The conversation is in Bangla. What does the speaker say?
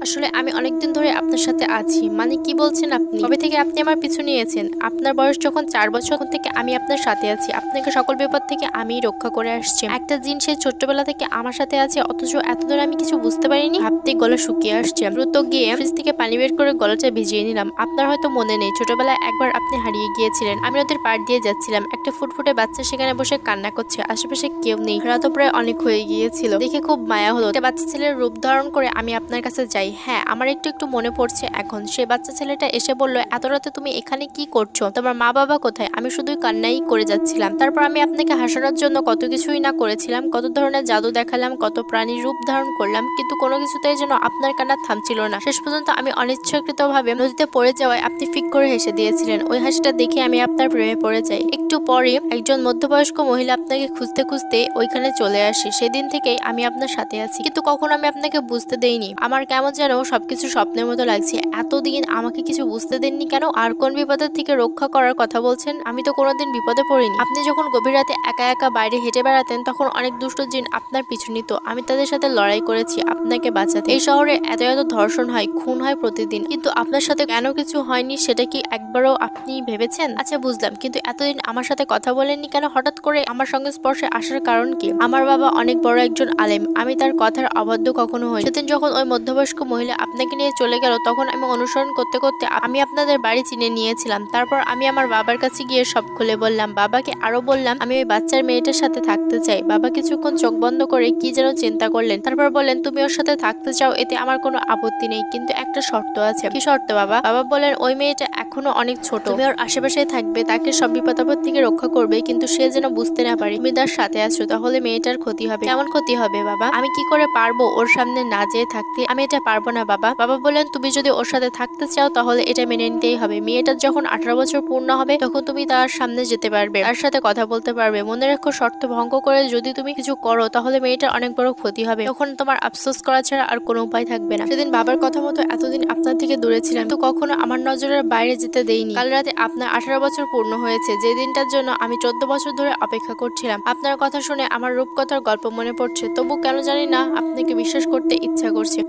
আসলে আমি অনেকদিন ধরে আপনার সাথে আছি। মানে কি বলছেন আপনি? কবে থেকে আপনি আমার পিছু নিয়েছেন? আপনার বয়স যখন ৪ বছর তখন থেকে আমি আপনার সাথে আছি। আপনাকে সকল বিপদ থেকে আমিই রক্ষা করে আসছি। একটা জিন সে ছোট্টবেলা থেকে আমার সাথে আছে, অথচ এত দূরে আমি কিছু বুঝতে পারিনি। ভাবতেই গলা শুকিয়ে আসছে। দ্রুত গিয়ে ফ্রিজ থেকে পানি বের করে গলাটা ভিজিয়ে নিলাম। আপনার হয়তো মনে নেই, ছোটবেলায় একবার আপনি হারিয়ে গিয়েছিলেন। আমি নদীর পাড় দিয়ে যাচ্ছিলাম। একটা ফুটফুটে বাচ্চা সেখানে বসে কান্না করছে। আশেপাশে কেউ নেই। রাতও প্রায় অনেক হয়ে গিয়েছিল। দেখে খুব মায়া হলো। একটা বাচ্চা ছেলের রূপ ধারণ করে আমি আপনার কাছে যাই। হ্যাঁ, আমার একটু একটু মনে পড়ছে এখন। সে বাচ্চা ছেলেটা এসে বলল, এত রাতে তুমি এখানে কি করছো? তোমার মা বাবা কোথায়? আমি শুধুই কান্নাই করে যাচ্ছিলাম। তারপর আমি আপনাকে হাসানোর জন্য কত কিছুই না করেছিলাম, কত ধরনের জাদু দেখালাম, কত প্রাণীর রূপ ধারণ করলাম, কিন্তু কোনো কিছুতেই যেন আপনার কান্না থামছিল না। শেষ পর্যন্ত আমি অনিচ্ছাকৃতভাবে নদীতে পড়ে যাওয়ায় আপনি ফিক করে হেসে দিয়েছিলেন। ওই হাসিটা দেখে আমি আপনার প্রেমে পড়ে যাই। একটু পরে একজন মধ্যবয়স্ক মহিলা আপনাকে খুঁজতে খুঁজতে ওইখানে চলে আসে। সেদিন থেকেই আমি আপনার সাথে আছি, কিন্তু কখনো আমি আপনাকে বুঝতে দেইনি। আমার কেমন যেন সবকিছু স্বপ্নের মতো লাগছে। এতদিন আমাকে কিছু বুঝতে দেননি কেন? আর কোন বিপদের থেকে রক্ষা করার কথা বলছেন? আমি তো কোনোদিন বিপদে পড়িনি। আপনি যখন গভীর রাতে একা একা বাইরে হেঁটে বেড়াতেন, তখন অনেক দুষ্ট জিন আপনার পিছু নিত। আমি তাদের সাথে লড়াই করেছি আপনাকে বাঁচাতে। এই শহরে এত এত ধর্ষণ হয়, খুন হয় প্রতিদিন, কিন্তু আপনার সাথে কেন কিছু হয়নি সেটা কি একবারও আপনি ভেবেছেন? আচ্ছা, বুঝলাম, কিন্তু এতদিন আমার সাথে কথা বলেননি কেন? হঠাৎ করে আমার সঙ্গে স্পর্শে আসার কারণ কি? আমার বাবা অনেক বড় একজন আলেম, আমি তার কথার অবাধ্য কখনো হই। সেদিন যখন ওই মধ্যবয়স্ক মহিলা আপনাকে নিয়ে চলে গেল, তখন আমি অনুসরণ করতে করতে আমি আপনাদের বাড়ি চিনে নিয়েছিলাম। তারপর আমি আমার বাবার কাছে গিয়ে সব খুলে বললাম। বাবাকে আরো বললাম আমি ওই বাচ্চার মেয়েটার সাথে থাকতে চাই। বাবা কিছুক্ষণ চোখ বন্ধ করে কি যেন চিন্তা করলেন, তারপর বললেন, তুমি ওর সাথে থাকতে চাও, এতে আমার কোনো আপত্তি নেই, কিন্তু একটা শর্ত আছে। কি শর্ত বাবা? বাবা বললেন, ওই মেয়েটা এখনো অনেক ছোট, তুমি ওর আশেপাশে থাকবে, তাকে সব বিপদ আপদ থেকে রক্ষা করবে, কিন্তু সে যেন বুঝতে না পারে তুমি তার সাথে আছো, তাহলে মেয়েটার ক্ষতি হবে। কেমন ক্ষতি হবে বাবা? আমি কি করে পারবো ওর সামনে না যেয়ে থাকতে? আমি এটা পারবো না বাবা। বাবা বললেন, তুমি যদি ওর সাথে থাকতে চাও তাহলে এটা মেনে নিতেই হবে। মেয়েটার যখন 18 বছর পূর্ণ হবে, তখন তুমি তার সামনে যেতে পারবে, তার সাথে কথা বলতে পারবে। মনে রাখো, শর্ত ভঙ্গ করে যদি তুমি কিছু করো তাহলে মেয়েটার অনেক বড় ক্ষতি হবে। তখন তোমার আফসোস করা ছাড়া আর কোনো উপায় থাকবে না। সেদিন বাবার কথা মতো এতদিন আপনার থেকে দূরে ছিলাম, তো কখনো আমার নজরের বাইরে যেতে দেইনি। কাল রাতে আপনার 18 বছর পূর্ণ হয়েছে, যে দিনটার জন্য আমি 14 বছর ধরে অপেক্ষা করছিলাম। আপনার কথা শুনে আমার রূপকথার গল্প মনে পড়ছে, তবু কেন জানি না আপনাকে বিশ্বাস করতে ইচ্ছা করছে।